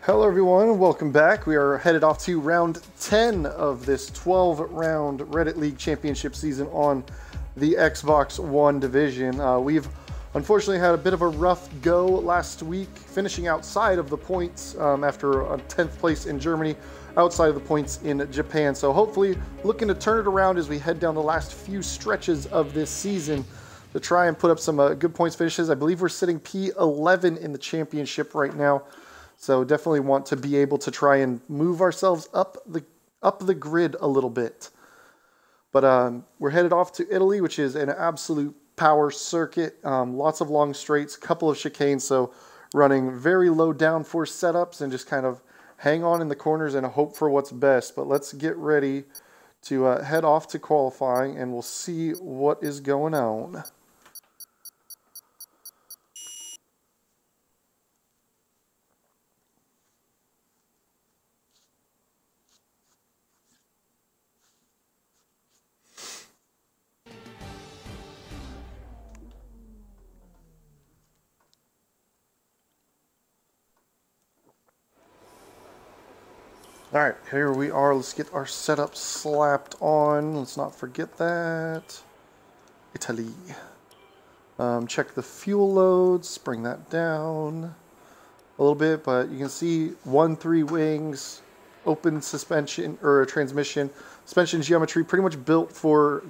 Hello everyone, welcome back. We are headed off to round 10 of this 12-round Reddit League Championship season on the Xbox One division. We've unfortunately had a bit of a rough go last week, finishing outside of the points after a 10th place in Germany, outside of the points in Japan. So hopefully looking to turn it around as we head down the last few stretches of this season to try and put up some good points finishes. I believe we're sitting P11 in the championship right now. So definitely want to be able to try and move ourselves up the grid a little bit. But we're headed off to Italy, which is an absolute power circuit. Lots of long straights, couple of chicanes, so running very low downforce setups and just kind of hang on in the corners and hope for what's best. But let's get ready to head off to qualifying, and we'll see what is going on. All right, here we are. Let's get our setup slapped on. Let's not forget that. Italy. Check the fuel loads, bring that down a little bit, but you can see 1-3 wings, open suspension or transmission, suspension geometry pretty much built for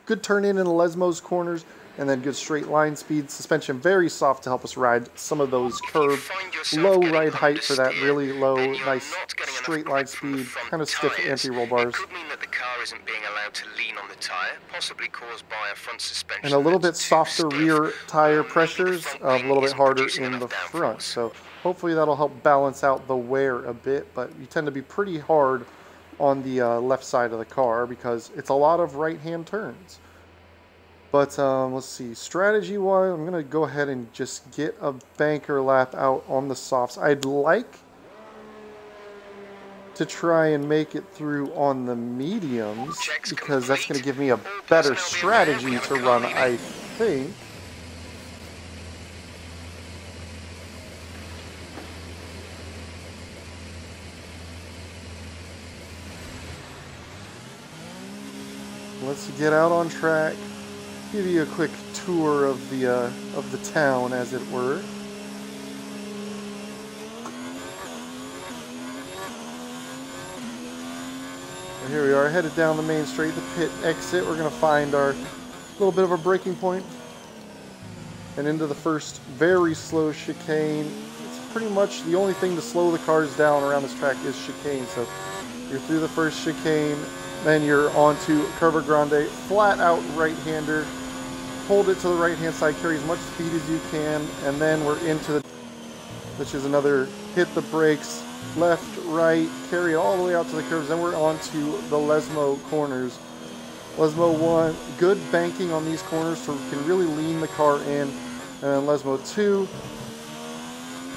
good turn in the Lesmo's corners, and then good straight line speed. Suspension very soft to help us ride some of those curved, low ride height for that really low, nice straight line speed, kind of stiff anti-roll bars. Could mean that the car isn't being allowed to lean on the tire, possibly caused by a front suspension. And a little bit softer rear tire pressures, a little bit harder in the front. So hopefully that'll help balance out the wear a bit, but you tend to be pretty hard on the left side of the car because it's a lot of right-hand turns. But let's see, strategy-wise, I'm going to go ahead and just get a banker lap out on the softs. I'd like to try and make it through on the mediums because that's going to give me a better strategy to run, I think. Let's get out on track. Give you a quick tour of the town, as it were. And here we are, headed down the main straight, the pit exit. We're going to find our little bit of a braking point and into the first very slow chicane. It's pretty much the only thing to slow the cars down around this track is chicane. So you're through the first chicane, then you're onto Curva Grande, flat out right-hander. Hold it to the right-hand side, carry as much speed as you can, and then we're into the, which is another hit the brakes, left, right, carry it all the way out to the curves. Then we're on to the Lesmo corners. Lesmo 1, good banking on these corners so we can really lean the car in. And then Lesmo 2,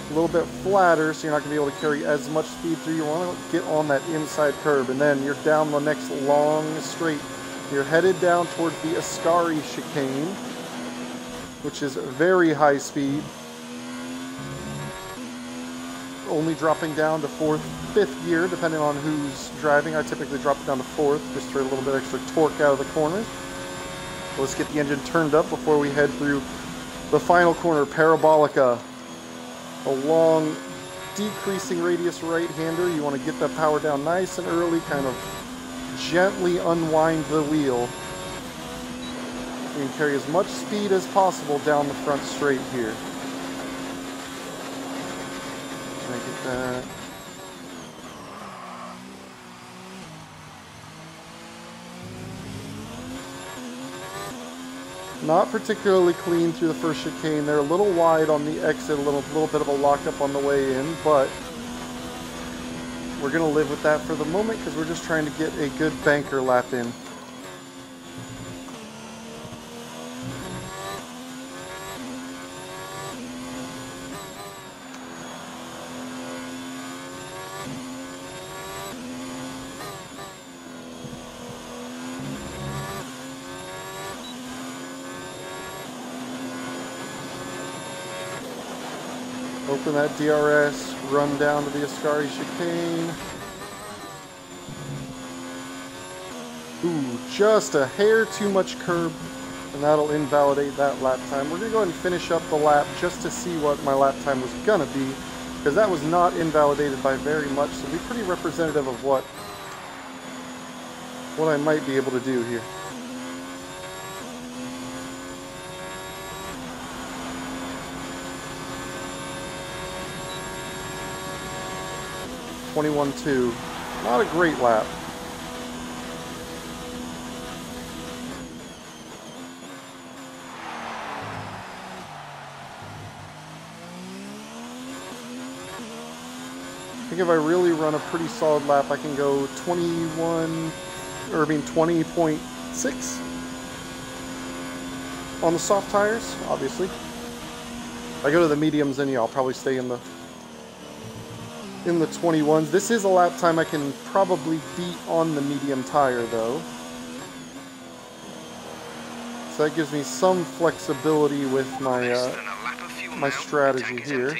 a little bit flatter, so you're not going to be able to carry as much speed through. You want to get on that inside curb, and then you're down the next long straight. You're headed down towards the Ascari chicane, which is very high speed. Only dropping down to 4th, 5th gear, depending on who's driving. I typically drop it down to 4th, just for a little bit extra torque out of the corners. Let's get the engine turned up before we head through the final corner, Parabolica. A long, decreasing radius right-hander. You want to get that power down nice and early, kind of gently unwind the wheel. You can carry as much speed as possible down the front straight here. Can I get that? Not particularly clean through the first chicane. They're a little wide on the exit, a little bit of a lockup on the way in, but we're going to live with that for the moment because we're just trying to get a good banker lap in. Open that DRS, run down to the Ascari chicane. Ooh, just a hair too much curb, and that'll invalidate that lap time. We're going to go ahead and finish up the lap just to see what my lap time was going to be, because that was not invalidated by very much, so it'll be pretty representative of what I might be able to do here. .21.2. Not a great lap. I think if I really run a pretty solid lap, I can go 20.6 on the soft tires, obviously. If I go to the mediums, then yeah, I'll probably stay in the 21s. This is a lap time I can probably beat on the medium tire, though. So that gives me some flexibility with my my strategy here.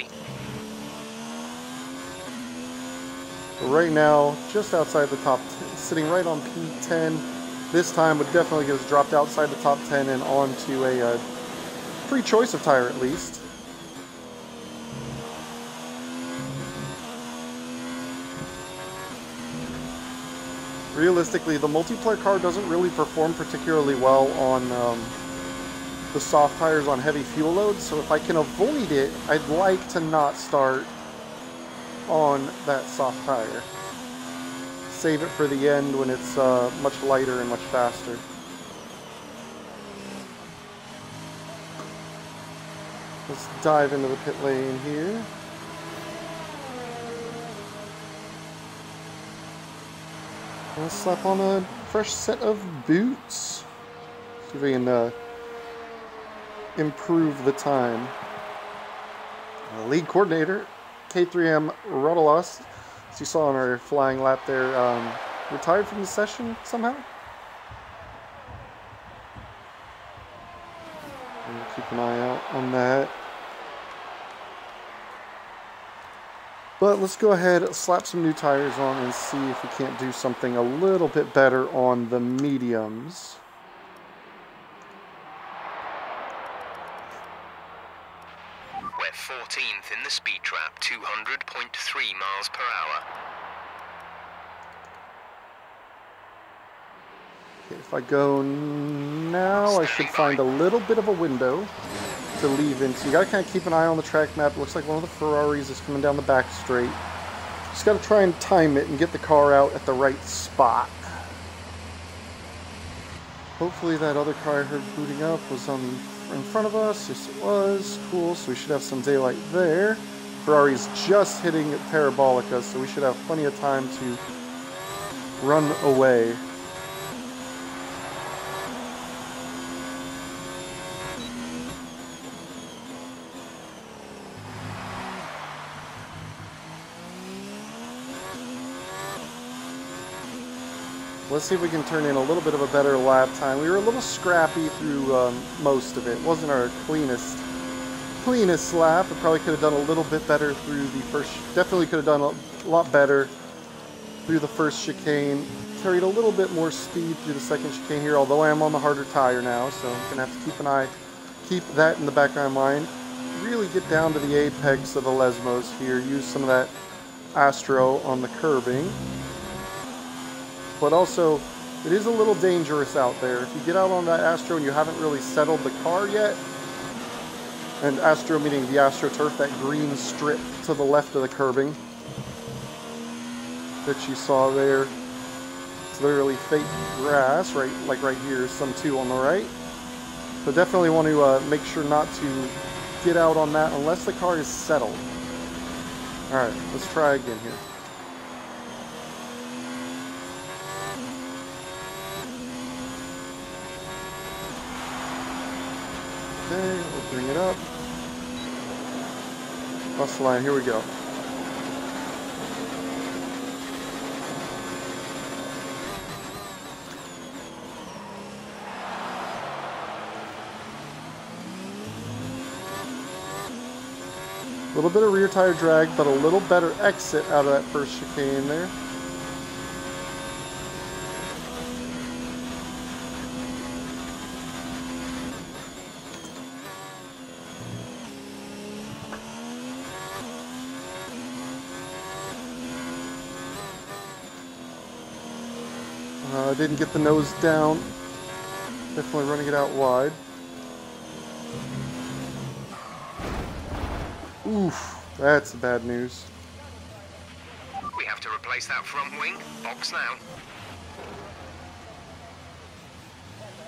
But right now, just outside the top 10, sitting right on P10. This time would definitely get us dropped outside the top 10 and onto a free choice of tire at least. Realistically, the multiplayer car doesn't really perform particularly well on the soft tires on heavy fuel loads, so if I can avoid it, I'd like to not start on that soft tire. Save it for the end when it's much lighter and much faster. Let's dive into the pit lane here. Let's slap on a fresh set of boots. See if we can improve the time. Lead coordinator, K3M Rodalos, as you saw on our flying lap there, retired from the session somehow. We'll keep an eye out on that. But let's go ahead, slap some new tires on and see if we can't do something a little bit better on the mediums. We're 14th in the speed trap, 200.3 miles per hour. Okay, if I go now, I should find a little bit of a window to leave into. You gotta kind of keep an eye on the track map. It looks like one of the Ferraris is coming down the back straight. Just gotta try and time it and get the car out at the right spot. Hopefully that other car I heard booting up was in front of us. Yes, it was. Cool, so we should have some daylight there. Ferrari's just hitting Parabolica, so we should have plenty of time to run away. Let's see if we can turn in a little bit of a better lap time. We were a little scrappy through most of it. It wasn't our cleanest lap. We probably could have done a little bit better through the first. Definitely could have done a lot better through the first chicane. Carried a little bit more speed through the second chicane here, although I am on the harder tire now, so I'm gonna have to keep that in the back of my mind. Really get down to the apex of the Lesmos here. Use some of that Astro on the curbing. But also, it is a little dangerous out there. If you get out on that Astro and you haven't really settled the car yet, and Astro meaning the AstroTurf, that green strip to the left of the curbing that you saw there. It's literally fake grass, right? Like right here, some too on the right. So definitely want to make sure not to get out on that unless the car is settled. All right, let's try again here. Okay, we'll bring it up. Bus line, here we go. A little bit of rear tire drag, but a little better exit out of that first chicane there. Didn't get the nose down. Definitely running it out wide. Oof, that's bad news. We have to replace that front wing. Box now.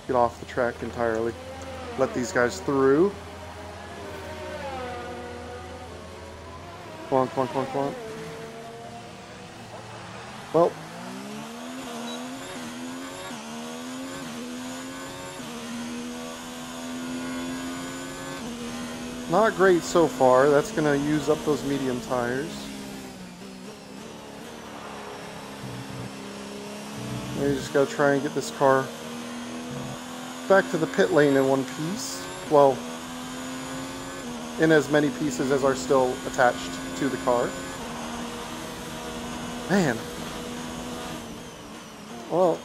Get off the track entirely. Let these guys through. Come on, come on, come on, come on. Well. Not great so far. That's going to use up those medium tires. Now you just got to try and get this car back to the pit lane in one piece. Well, in as many pieces as are still attached to the car. Man. Well,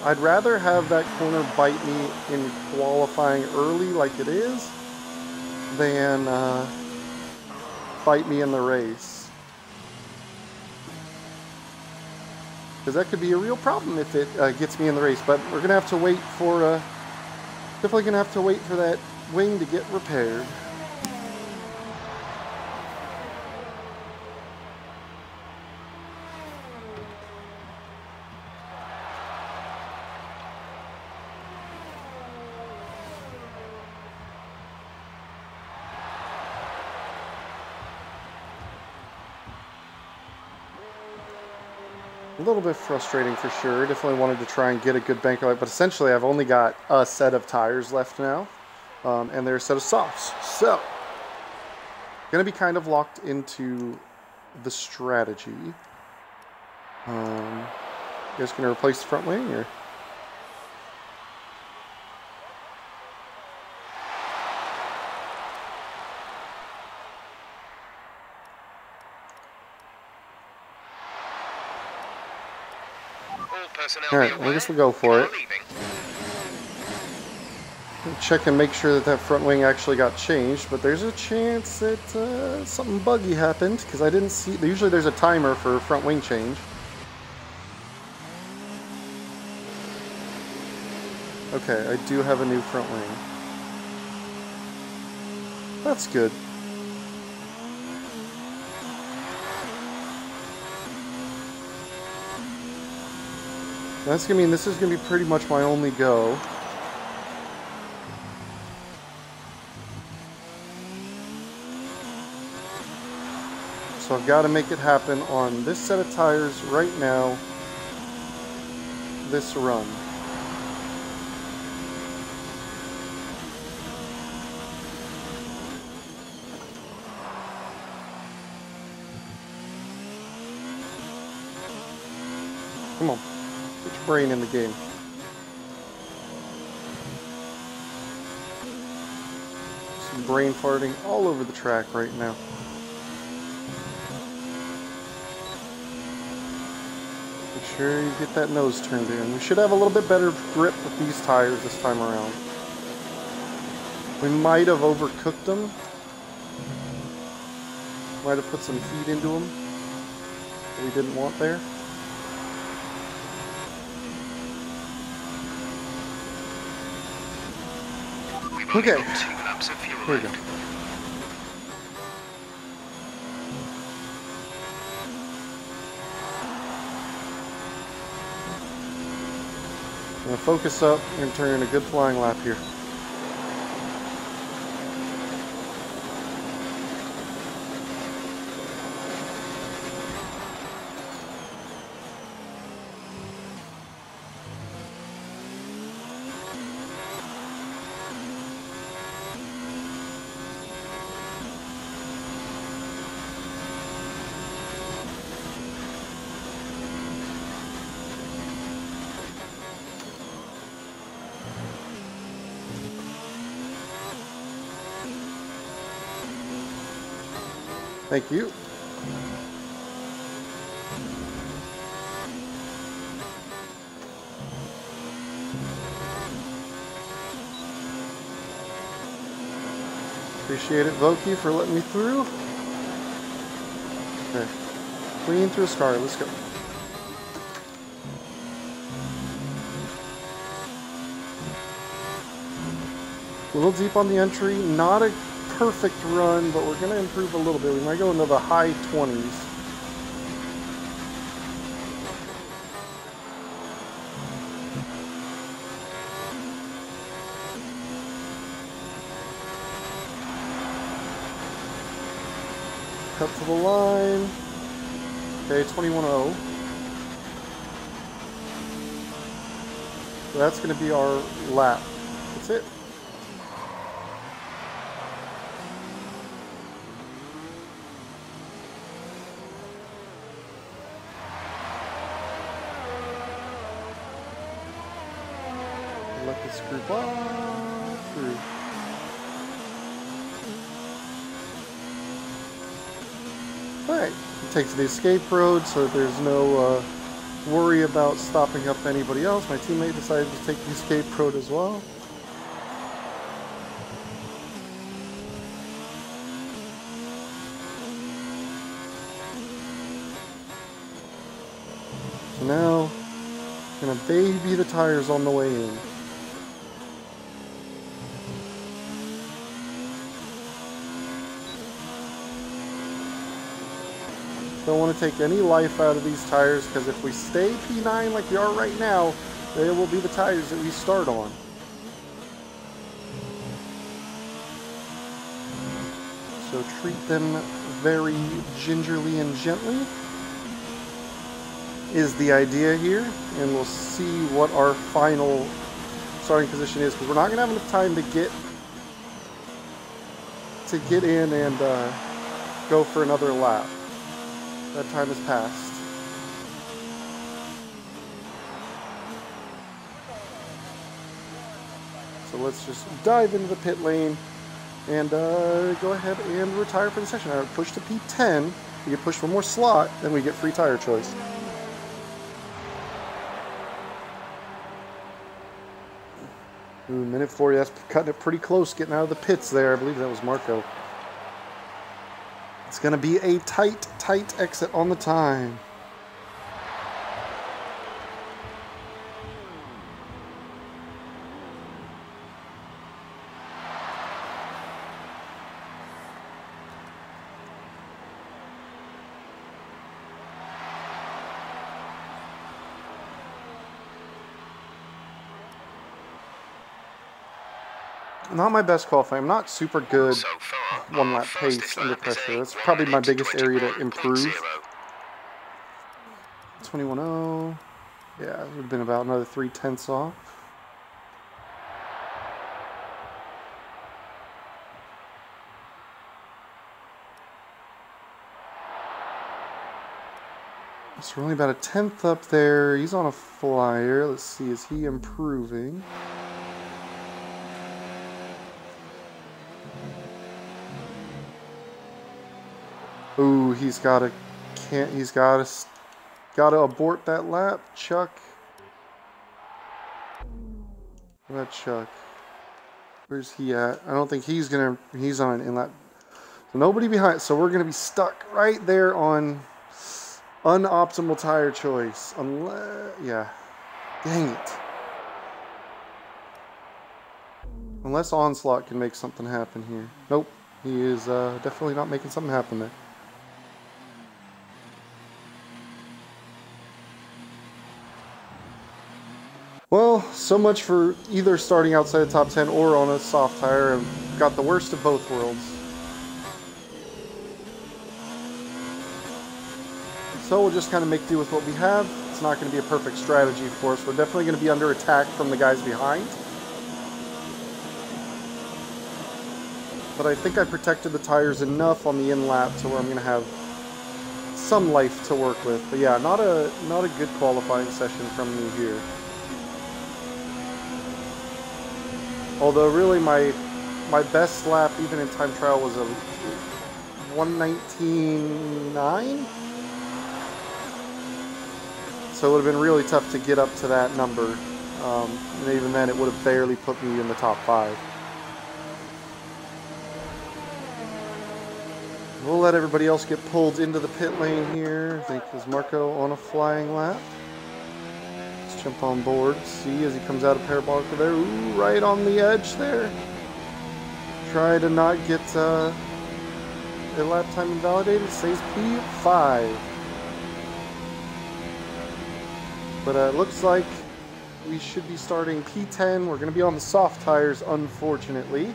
I'd rather have that corner bite me in qualifying early like it is than bite me in the race. Because that could be a real problem if it gets me in the race. But we're going to have to wait for, definitely going to have to wait for that wing to get repaired. A little bit frustrating for sure. Definitely wanted to try and get a good bank light, but essentially I've only got a set of tires left now, and they're a set of softs. So, gonna be kind of locked into the strategy. You guys gonna replace the front wing, or? Alright, I guess we'll go for it. Check and make sure that that front wing actually got changed, but there's a chance that something buggy happened, because I didn't see... Usually there's a timer for front wing change. Okay, I do have a new front wing. That's good. That's gonna mean this is gonna be pretty much my only go. So I've got to make it happen on this set of tires right now, this run. Come on. Put your brain in the game. Some brain farting all over the track right now. Make sure you get that nose turned in. We should have a little bit better grip with these tires this time around. We might have overcooked them. Might have put some feed into them that we didn't want there. Okay, here we go. I'm going to focus up and turn a good flying lap here. Thank you. Appreciate it, Voki, for letting me through. Okay. Clean through a scar. Let's go. A little deep on the entry. Not a perfect run, but we're going to improve a little bit. We might go into the high 20s. Cut to the line. Okay, 21.0. So that's going to be our lap. That's it. Let this group off through. Alright, take to the escape road so that there's no worry about stopping up anybody else. My teammate decided to take the escape road as well. So now, I'm gonna baby the tires on the way in. Don't want to take any life out of these tires, because if we stay P9 like we are right now, they will be the tires that we start on. So treat them very gingerly and gently is the idea here, and we'll see what our final starting position is, because we're not going to have enough time to get in and go for another lap. That time has passed. So let's just dive into the pit lane and go ahead and retire for the session. I would push to P10. We get pushed one more slot, then we get free tire choice. Ooh, minute 40, that's cutting it pretty close, getting out of the pits there. I believe that was Marco. It's going to be a tight exit on the time. Not my best qualifying. I'm not super good one lap pace under pressure. That's probably my biggest area to improve. 21.0. Yeah, it would have been about another 0.3 off. So we're only about a 1/10 up there. He's on a flyer. Let's see, is he improving? Ooh, he's got to abort that lap, Chuck. What about Chuck? Where's he at? I don't think he's on an in-lap. So nobody behind, so we're gonna be stuck right there on unoptimal tire choice. Unless, yeah. Dang it. Unless Onslaught can make something happen here. Nope. He is definitely not making something happen there. Well, so much for either starting outside the top 10 or on a soft tire. I've got the worst of both worlds. So we'll just kind of make do with what we have. It's not going to be a perfect strategy for us. We're definitely going to be under attack from the guys behind. But I think I protected the tires enough on the in-lap to where I'm going to have some life to work with. But yeah, not a good qualifying session from me here. Although really my best lap, even in time trial, was 119.9. So it would have been really tough to get up to that number. And even then, it would have barely put me in the top 5. We'll let everybody else get pulled into the pit lane here. I think is Marco on a flying lap. Let's jump on board. See as he comes out of parabolic there. Ooh, right on the edge there. Try to not get a lap time invalidated. Says P5. But it looks like we should be starting P10. We're going to be on the soft tires, unfortunately.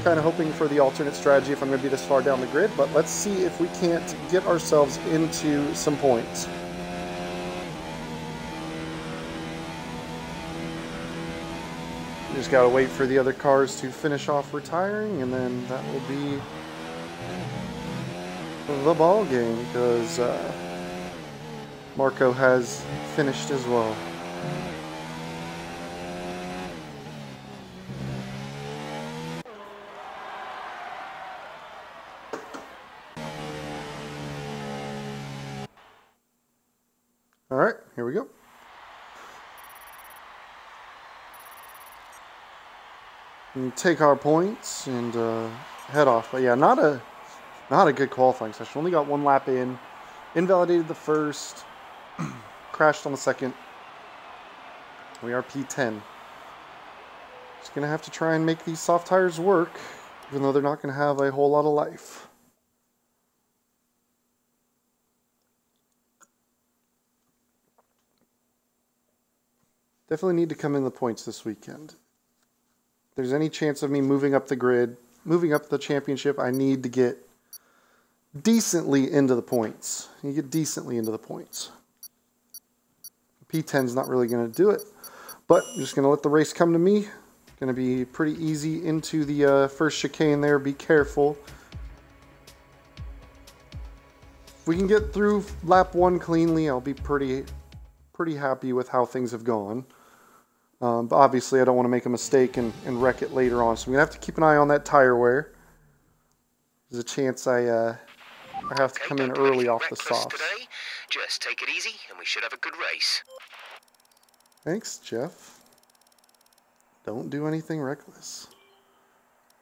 Kind of hoping for the alternate strategy if I'm going to be this far down the grid, but let's see if we can't get ourselves into some points. Just got to wait for the other cars to finish off retiring, and then that will be the ball game, because Marco has finished as well. Alright, here we go. And take our points and head off. But yeah, not a good qualifying session. Only got 1 lap in. Invalidated the first. Crashed on the second. We are P10. Just going to have to try and make these soft tires work, even though they're not going to have a whole lot of life. Definitely need to come in the points this weekend. If there's any chance of me moving up the grid, moving up the championship, I need to get decently into the points. You get decently into the points. P10's not really going to do it, but I'm just going to let the race come to me. Going to be pretty easy into the first chicane there. Be careful. If we can get through lap 1 cleanly, I'll be pretty happy with how things have gone. But obviously, I don't want to make a mistake and wreck it later on. So I'm going to have to keep an eye on that tire wear. There's a chance I have to come in early off the softs. Today. Just take it easy and we should have a good race. Thanks, Jeff. Don't do anything reckless.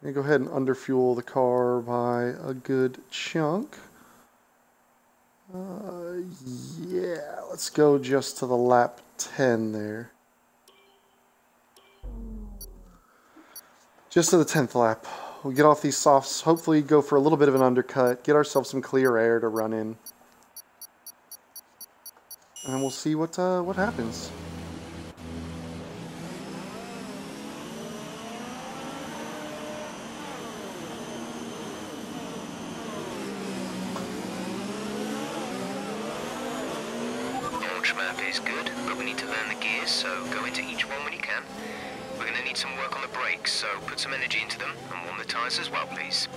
I'm going to go ahead and underfuel the car by a good chunk. Yeah, let's go just to the lap 10 there. Just to the 10th lap. We'll get off these softs, hopefully go for a little bit of an undercut, get ourselves some clear air to run in. And we'll see what happens. Launch map is good, but we need to learn the gears, so go into each one when you can. We're going to need some work on the brakes, so put some energy into them and warm the tyres as well, please.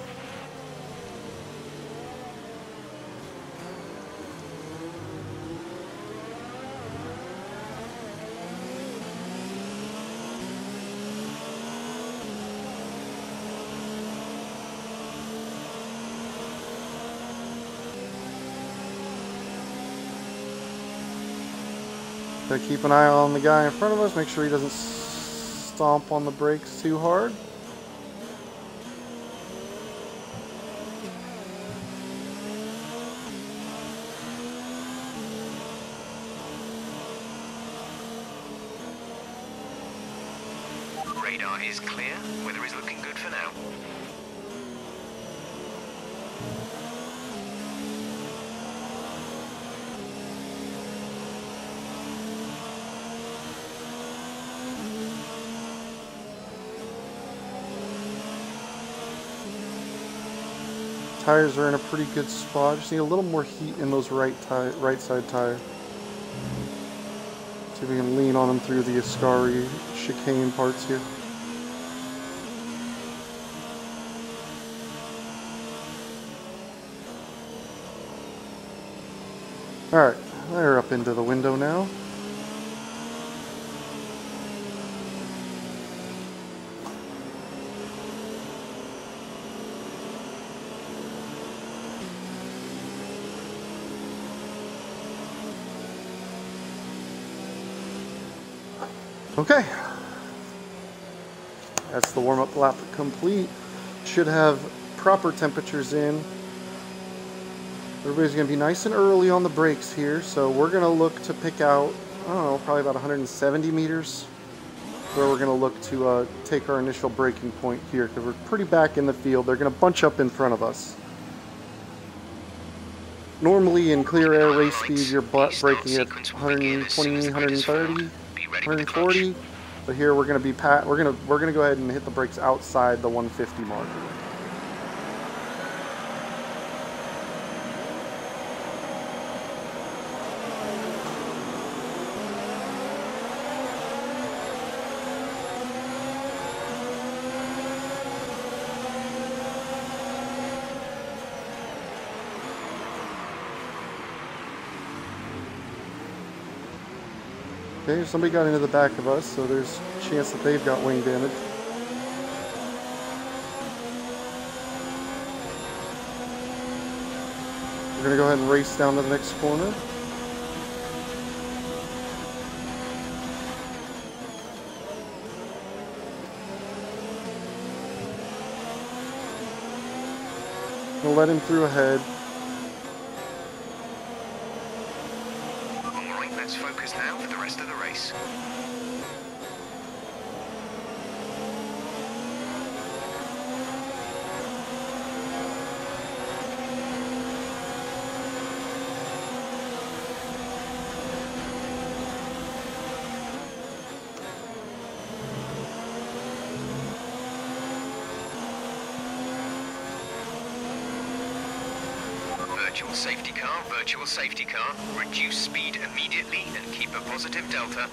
Gotta keep an eye on the guy in front of us, make sure he doesn't stomp on the brakes too hard. Radar is clear, weather is looking good for now. Tires are in a pretty good spot. Just need a little more heat in those right side tire. See if we can lean on them through the Ascari chicane parts here. Alright, they're up into the window now. Okay. That's the warm-up lap complete. Should have proper temperatures in. Everybody's going to be nice and early on the brakes here, so we're going to look to pick out, I don't know, probably about 170 meters, where we're going to look to take our initial braking point here, because we're pretty back in the field. They're going to bunch up in front of us. Normally in clear air race speed, you're braking at 120, 130, 140, but here we're going to be we're going to go ahead and hit the brakes outside the 150 marker. Okay, somebody got into the back of us, so there's a chance that they've got wing damage. We're going to go ahead and race down to the next corner. We'll let him through ahead. Alright, let's focus now for the rest of the race. Virtual safety car, reduce speed immediately and keep a positive delta.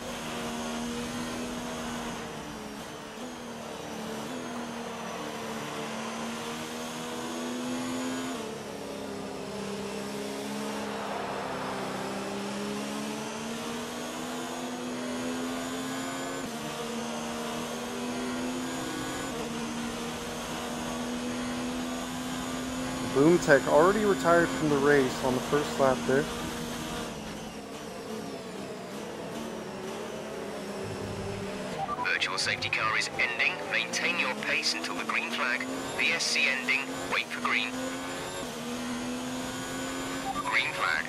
Boom Tech already retired from the race on the first lap there. Virtual safety car is ending. Maintain your pace until the green flag. VSC ending. Wait for green. Green flag.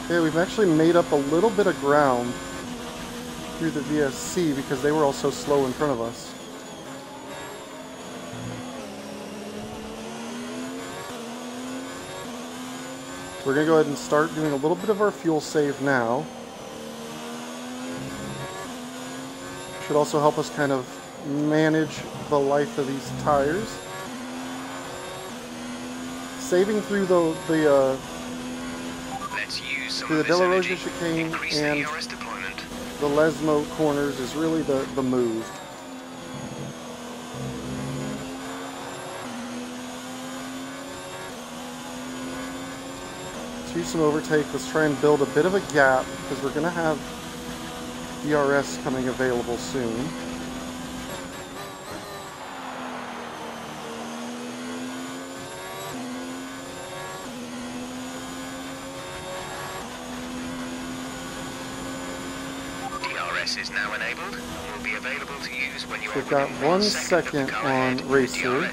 Okay, we've actually made up a little bit of ground through the VSC because they were all so slow in front of us. We're going to go ahead and start doing a little bit of our fuel save now. Should also help us kind of manage the life of these tires. Saving through the Della Rosa chicane and the Lesmo corners is really the move. Use some overtake. Let's try and build a bit of a gap because we're going to have DRS coming available soon. DRS is now enabled. Will be available to use when you are We've got 1 second on racer.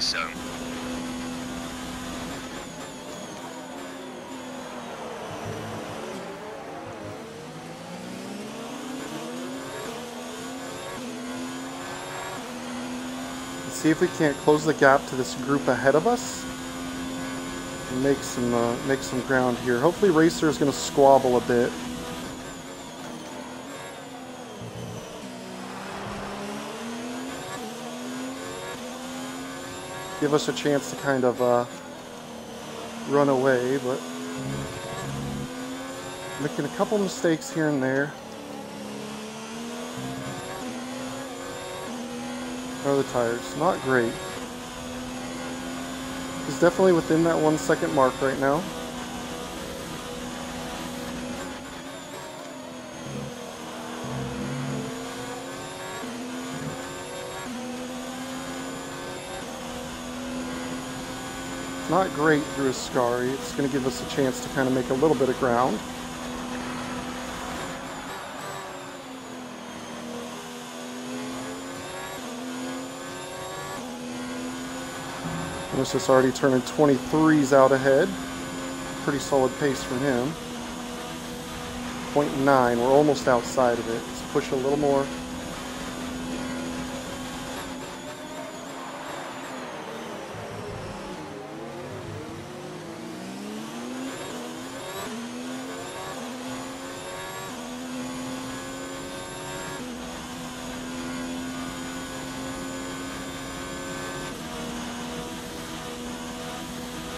See if we can't close the gap to this group ahead of us and make some ground here. Hopefully Racer is going to squabble a bit. Give us a chance to kind of run away, but making a couple mistakes here and there. How are the tires? Not great. He's definitely within that 1 second mark right now. It's not great through Ascari. It's going to give us a chance to kind of make a little bit of ground. Notice it's already turning 23s out ahead. Pretty solid pace for him. 0.9, we're almost outside of it. Let's push a little more.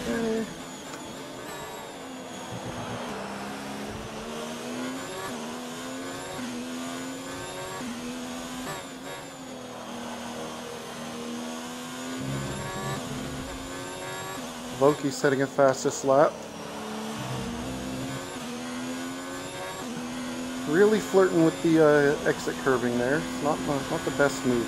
Okay. Loki's setting a fastest lap. Really flirting with the exit curving there. It's not the best move.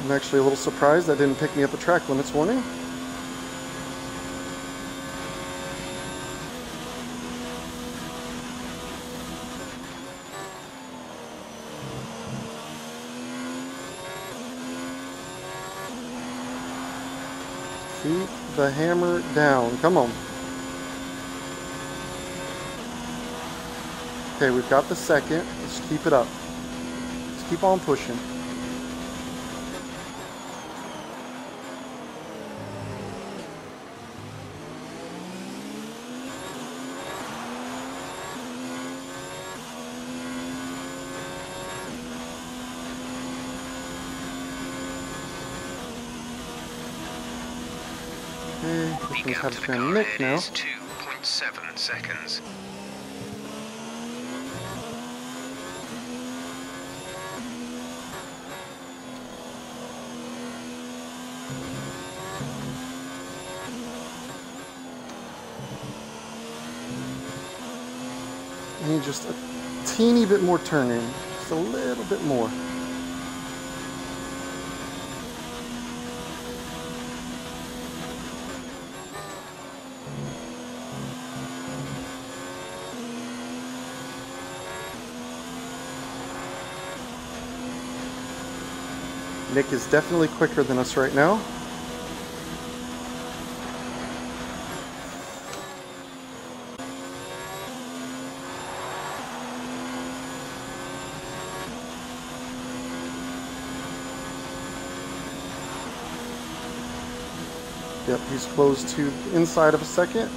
I'm actually a little surprised that didn't pick me up a track limits warning. Keep the hammer down. Come on. Okay, we've got the second. Let's keep it up. Let's keep on pushing. Okay, this one's had a fan Nick now. 2.7 seconds. I need just a teeny bit more turning. Just a little bit more. Nick is definitely quicker than us right now. Yep, he's close to inside of a second.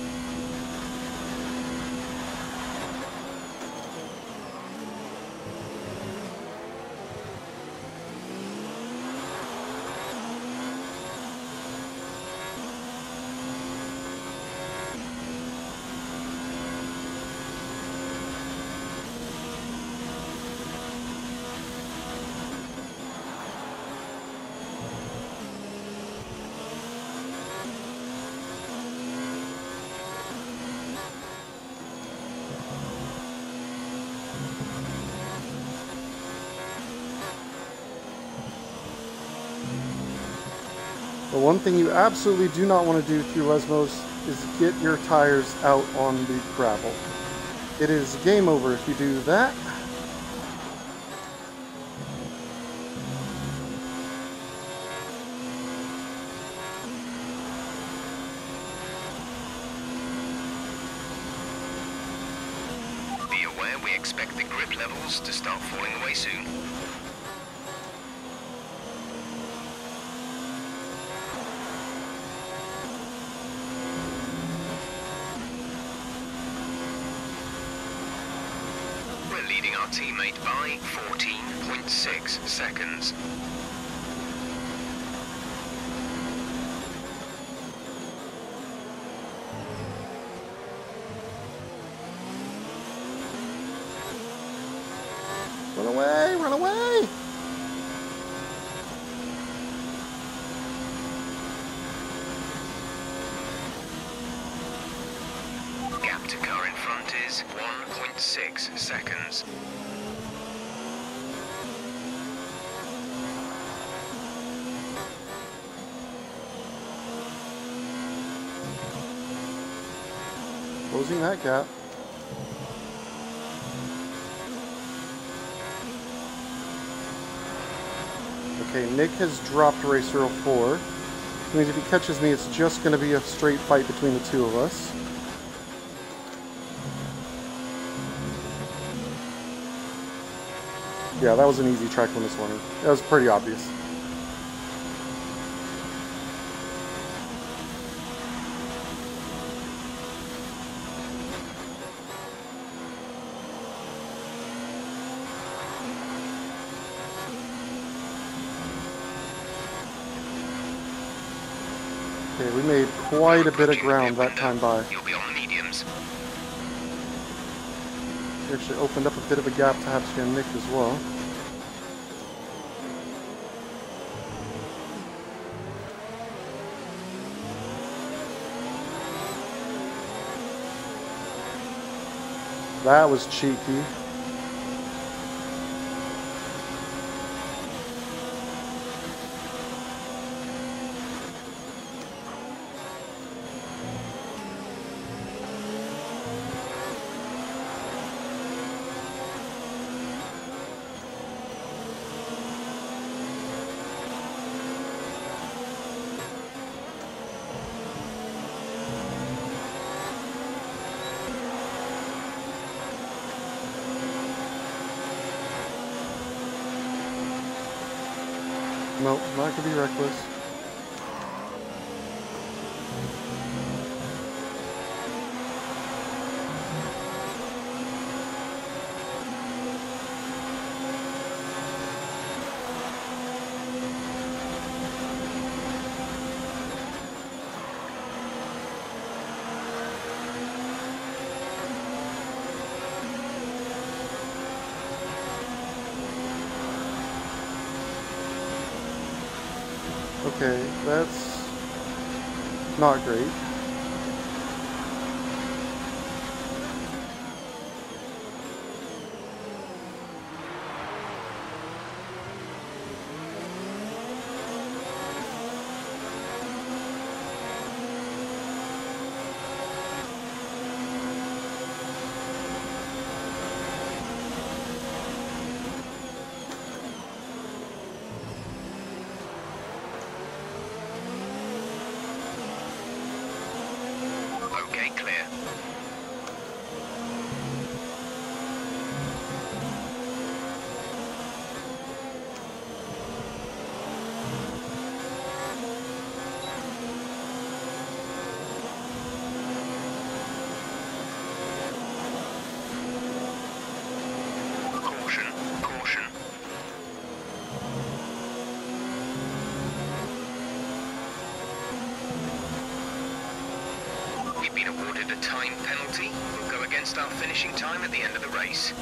The one thing you absolutely do not want to do through Lesmos is get your tires out on the gravel. It is game over if you do that. Be aware we expect the grip levels to start falling away soon. Leading our teammate by 14.6 seconds. Run away, run away! Gap to car in front is 1.6 seconds. Closing that gap. Okay, Nick has dropped Racer 04. Which means if he catches me, it's just going to be a straight fight between the two of us. Yeah, that was an easy track limits warning. That was pretty obvious. Okay, we made quite a bit of ground that time by. You'll be on the mediums. We actually opened up a bit of a gap to Hatsuki and Nick as well. That was cheeky. Nope, not gonna be reckless. Okay, that's not great. Okay, clear. Caution, caution. We've been awarded a time penalty. We'll go against our finishing time at the end of the race.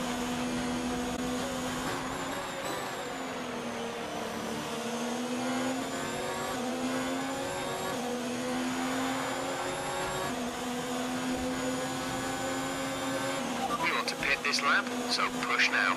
We want to pit this lap, so push now.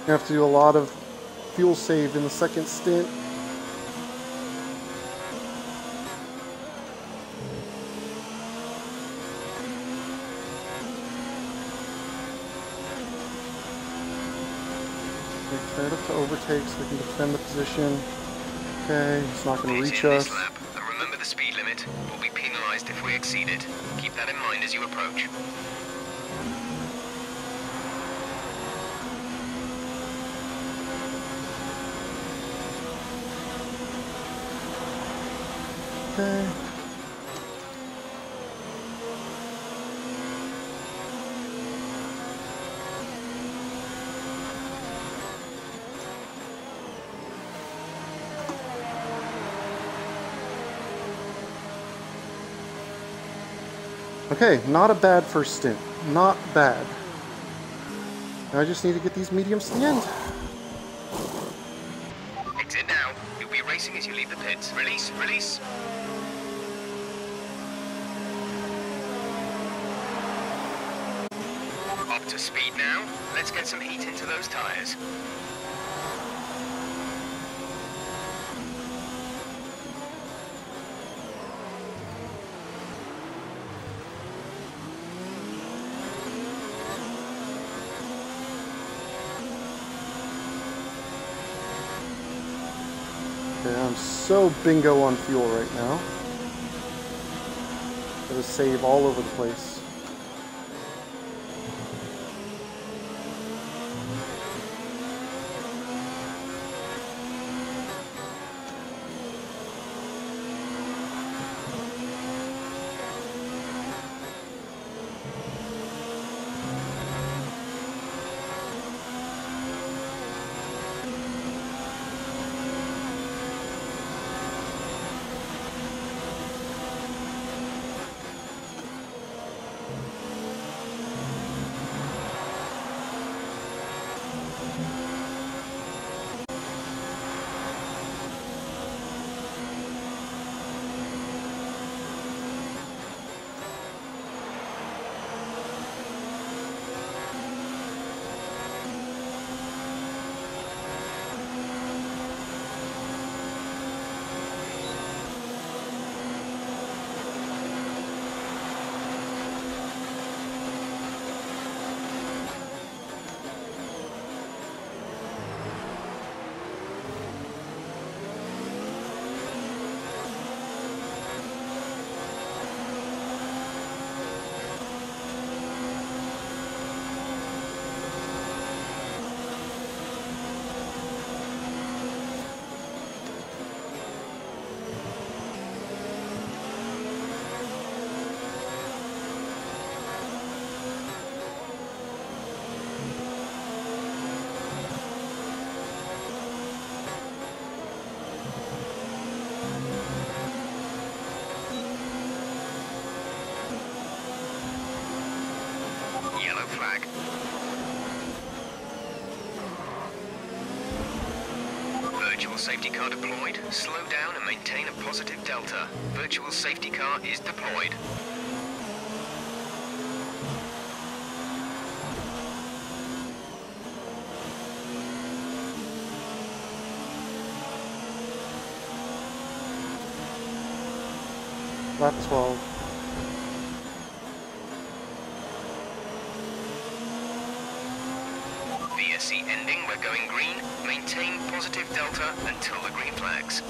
You have to do a lot of fuel saved in the second stint. Okay, turn it up to overtake so we can defend the position. Okay, it's not going to reach us. This lap, and remember the speed limit. We'll be penalized if we exceed it. Keep that in mind as you approach. Okay. Okay, not a bad first stint. Not bad. Now I just need to get these mediums to the end. Exit now. You'll be racing as you leave the pits. Release, release. Up to speed now. Let's get some heat into those tires. Okay, I'm so bingo on fuel right now. Gotta save all over the place. Yellow flag. Virtual safety car deployed. Slow down and maintain a positive delta. Virtual safety car is deployed. Lap 12. VSC ending, we're going green. Maintain positive delta until the green flags.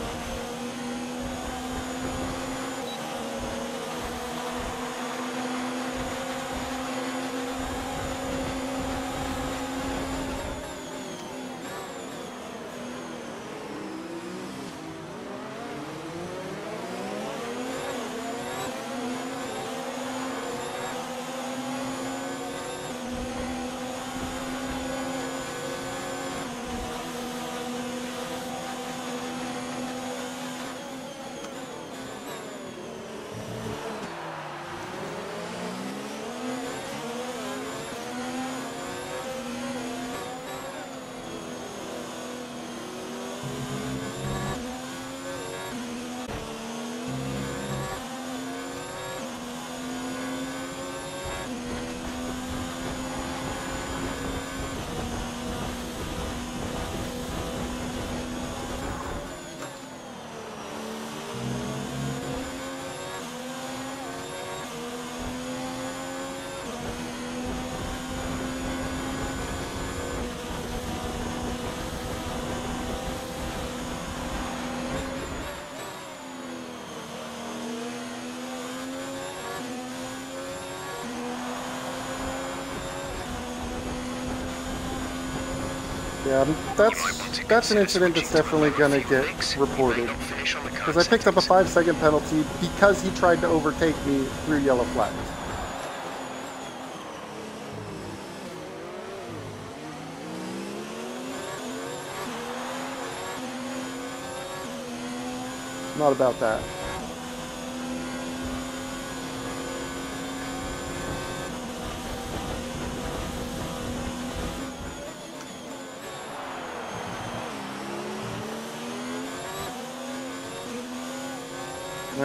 Yeah, that's an incident that's definitely gonna get reported. Because I picked up a 5-second penalty because he tried to overtake me through yellow flags. Not about that.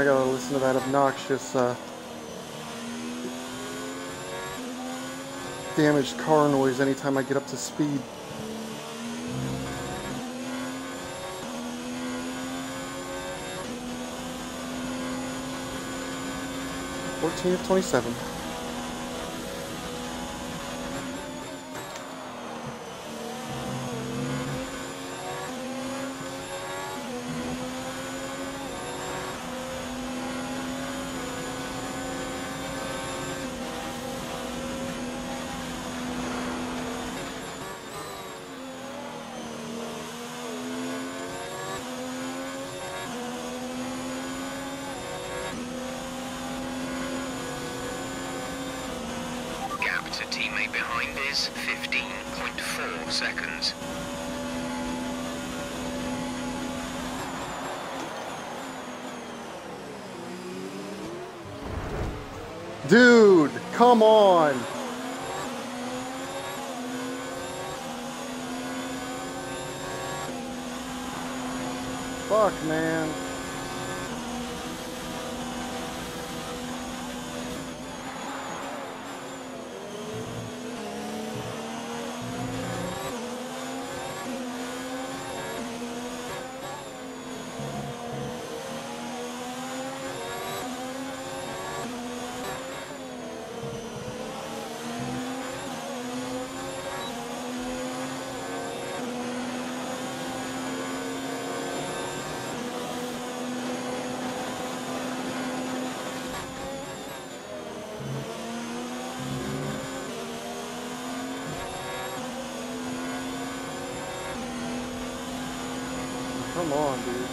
I gotta listen to that obnoxious, damaged car noise anytime I get up to speed. 14 of 27. To teammate behind is 15.4 seconds. Dude, come on! Fuck, man. Come on, dude.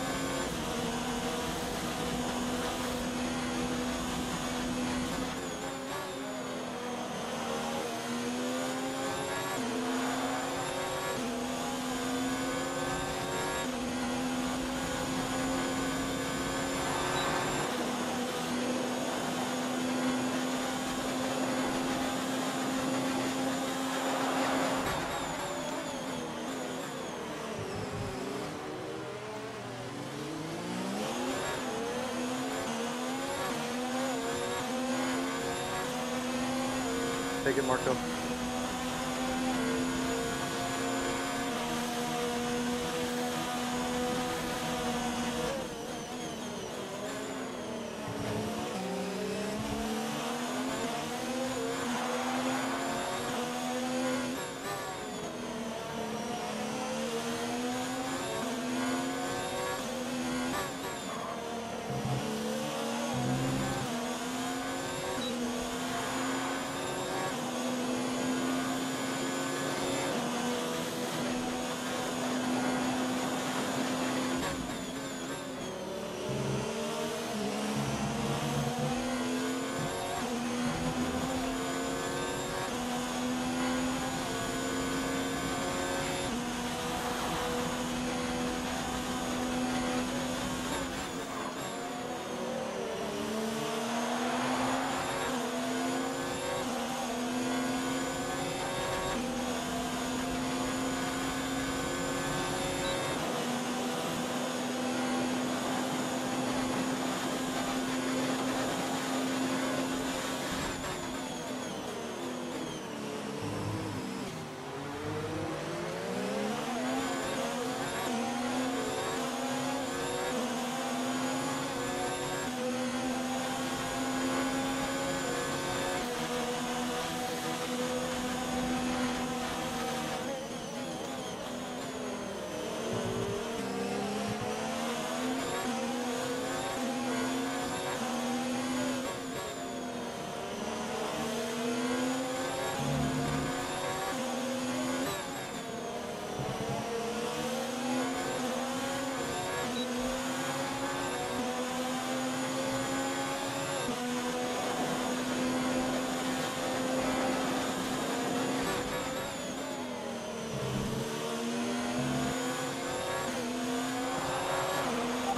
Take it, Marco.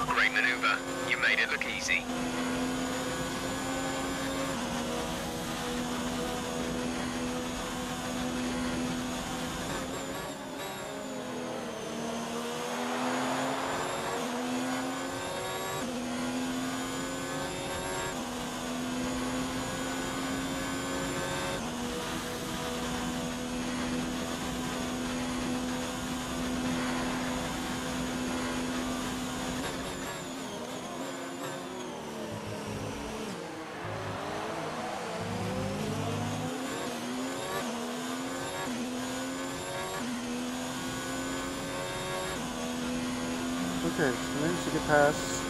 Great maneuver. You made it look easy. Okay, so managed to get past.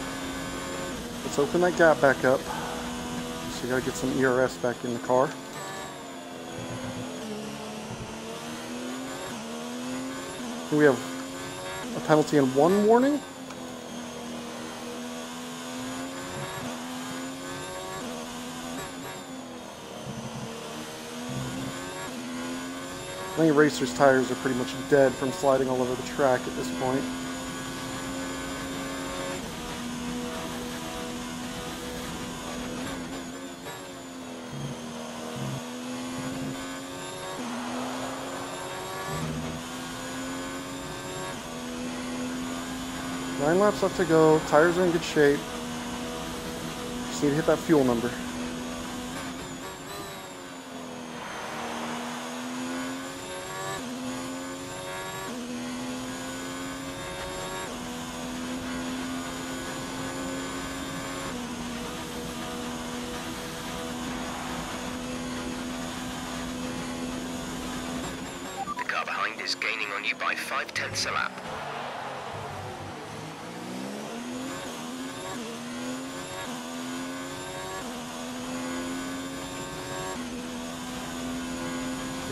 Let's open that gap back up. So you gotta get some ERS back in the car. We have a penalty and 1 warning. I think Racer's tires are pretty much dead from sliding all over the track at this point. Nine laps left to go. Tires are in good shape. Just need to hit that fuel number. The car behind is gaining on you by 0.5 a lap.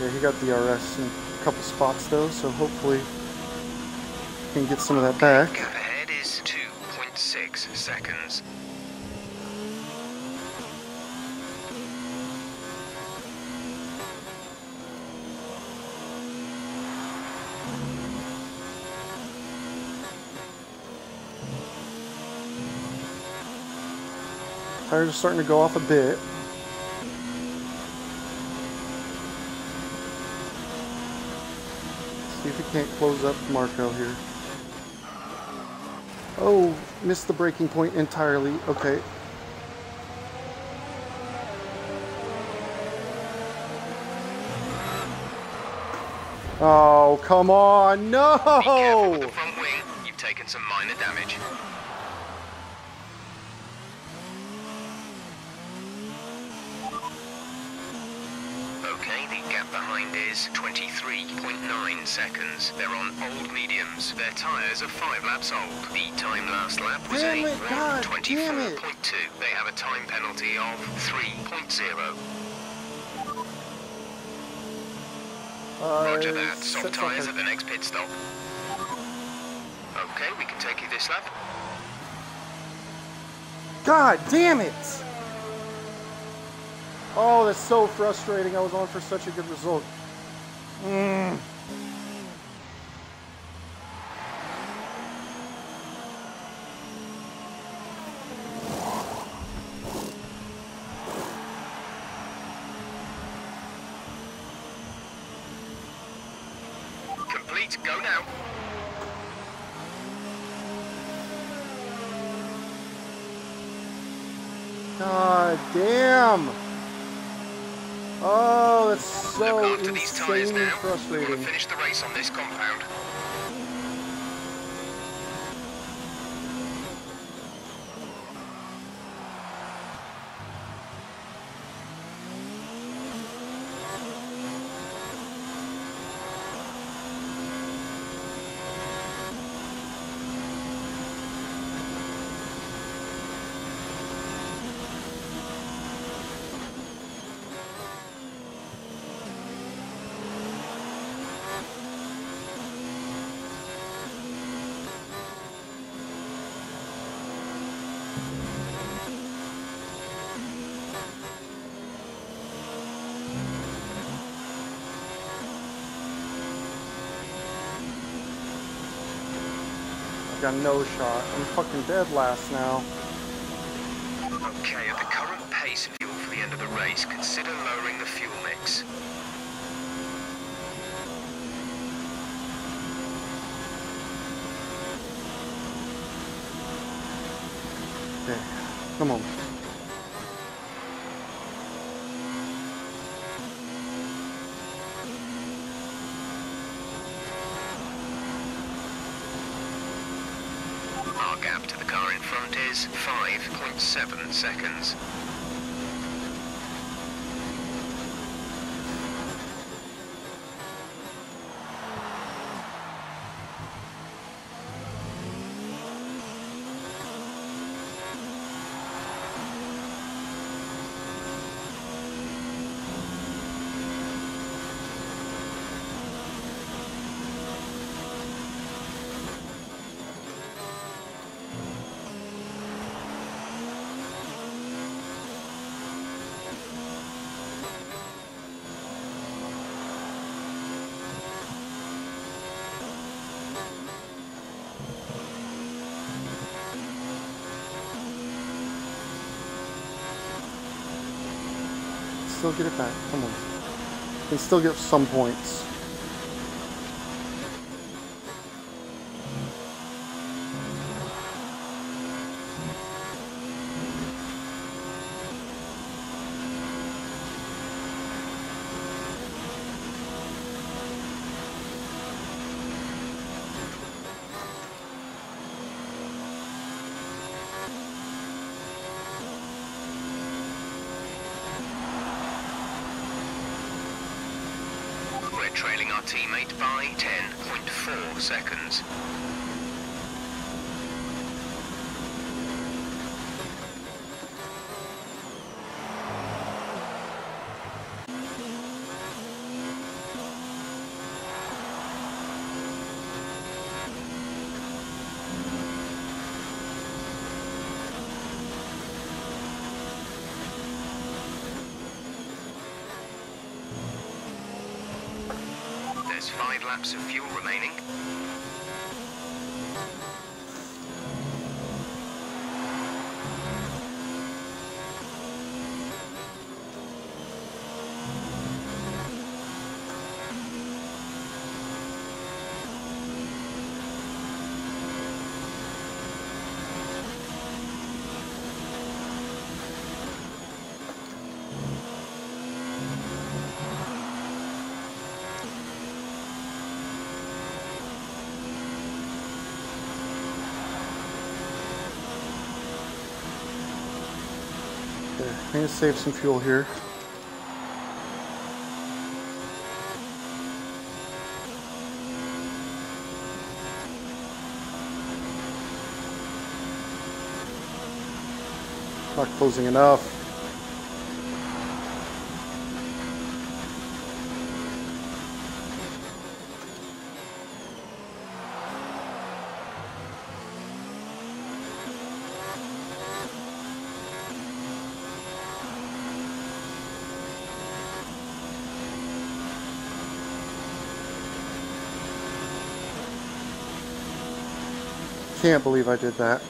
Yeah, he got DRS in a couple spots though, so hopefully he can get some of that back. Gap ahead is 2.6 seconds. Tires are starting to go off a bit. See if he can't close up Marco here. Oh, missed the braking point entirely. Okay. Oh, come on. No! Be careful with the front wing. You've taken some minor damage. Okay, the gap behind is 23.9 seconds. They're on old mediums. Their tyres are 5 laps old. The time last lap was Damn a it, God, 1:24.2. They have a time penalty of 3.0. Roger that. Soft tyres at the next pit stop. Okay, we can take you this lap. God damn it! Oh, that's so frustrating. I was on for such a good result. Complete, go now. God damn! Oh, that's so Look after these tyres insanely now. We want frustrating. to finish the race on this compound. Got no shot. I'm fucking dead last now. Okay, at the current pace of fuel for the end of the race, consider lowering the fuel mix. Okay, come on. Our gap to the car in front is 5.7 seconds. still get it back. Come on. Can still get some points. Trailing our teammate by 10.4 seconds. There's 5 laps of fuel remaining. I'm going to save some fuel here. Not closing enough. Can't believe I did that.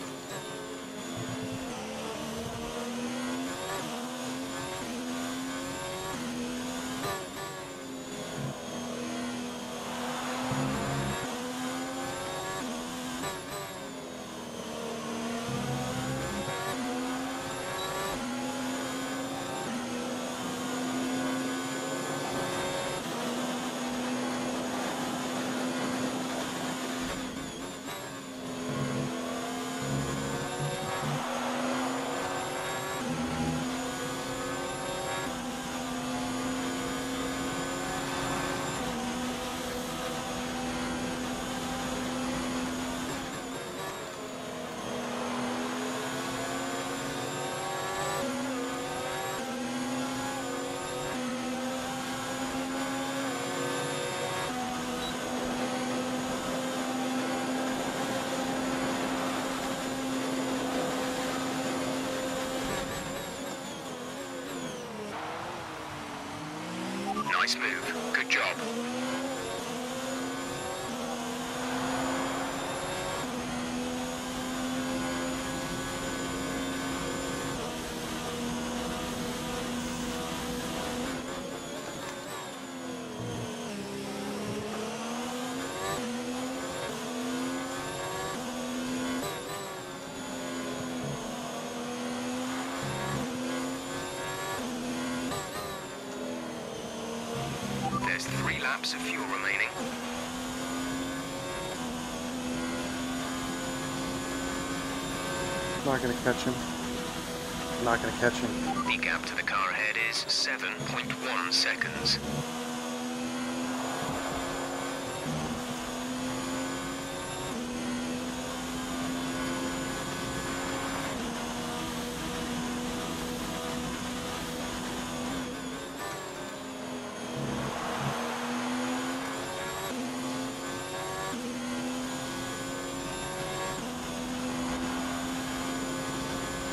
Nice move. Good job. There's 3 laps of fuel remaining. Not gonna catch him. Not gonna catch him. The gap to the car ahead is 7.1 seconds.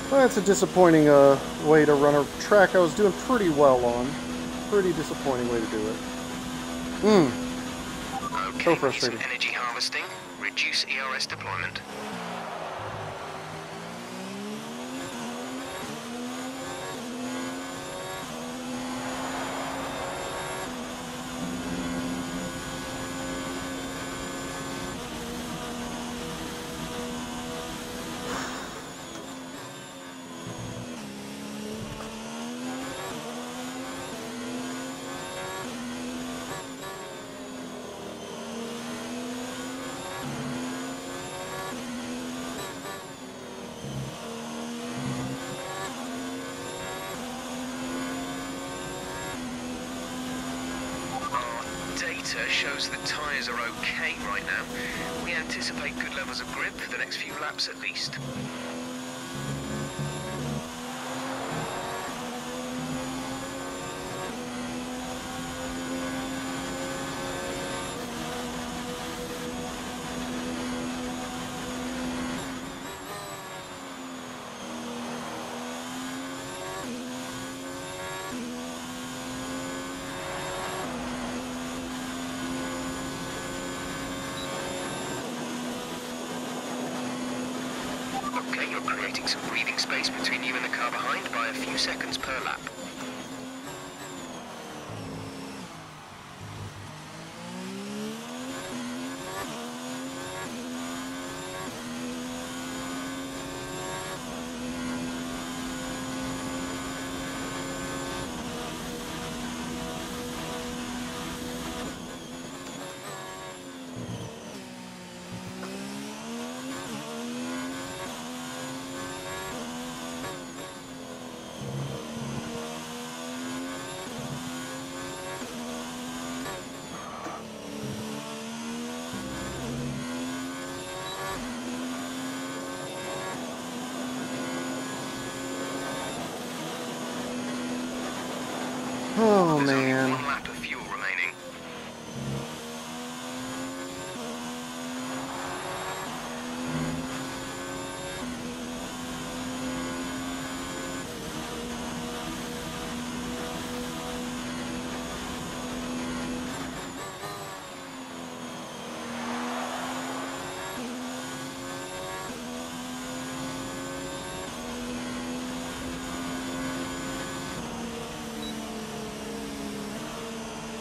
Well, that's a disappointing way to run a track I was doing pretty well on. Pretty disappointing way to do it. Okay, So frustrating. some energy harvesting. Reduce ERS deployment. data shows the tyres are okay right now. We anticipate good levels of grip for the next few laps at least. Okay, you're creating some breathing space between you and the car behind by a few seconds per lap. Oh, There's only man. one lap of fuel remaining.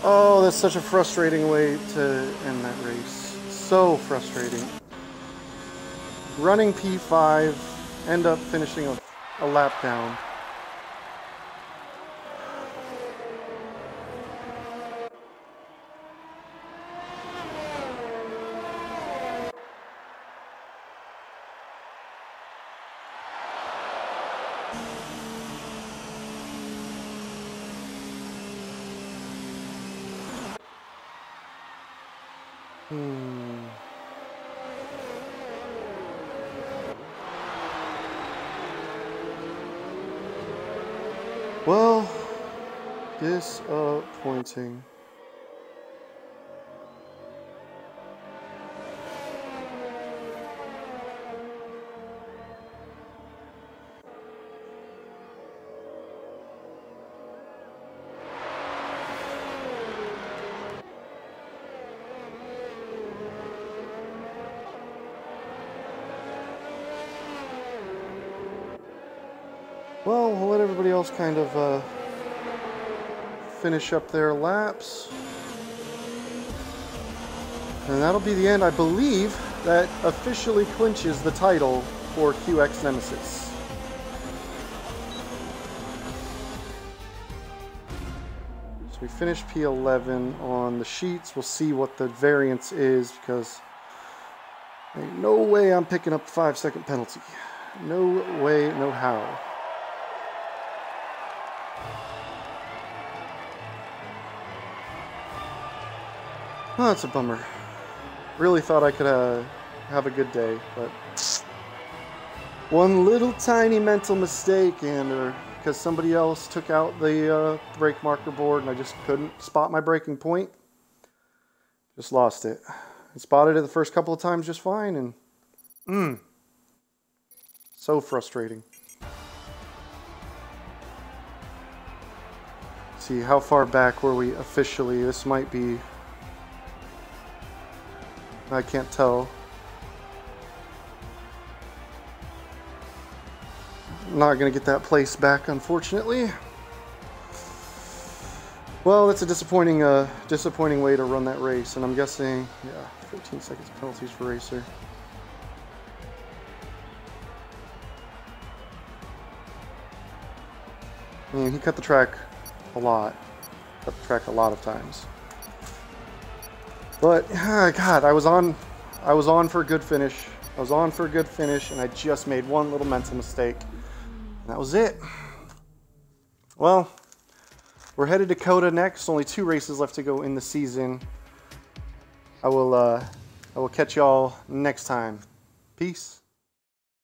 Oh, that's such a frustrating way to end that race. So frustrating. Running P5, end up finishing a lap down. Well, disappointing. Well, we'll let everybody else kind of finish up their laps. And that'll be the end. I believe that officially clinches the title for QX Nemesis. So we finished P11 on the sheets. We'll see what the variance is because ain't no way I'm picking up the 5-second penalty. No way, no how. Oh, that's a bummer. Really thought I could have a good day, but one little tiny mental mistake, and because somebody else took out the brake marker board and I just couldn't spot my braking point, just lost it. I spotted it the first couple of times just fine, and so frustrating. See, how far back were we officially? This might be... I can't tell. Not going to get that place back, unfortunately. Well, that's a disappointing way to run that race, and I'm guessing, yeah, 15 seconds penalties for racer. I mean, he cut the track a lot. Cut the track a lot of times. But God, I was on for a good finish. I was on for a good finish, and I just made one little mental mistake. And that was it. Well, We're headed to Coda next. Only 2 races left to go in the season. I will catch y'all next time. Peace.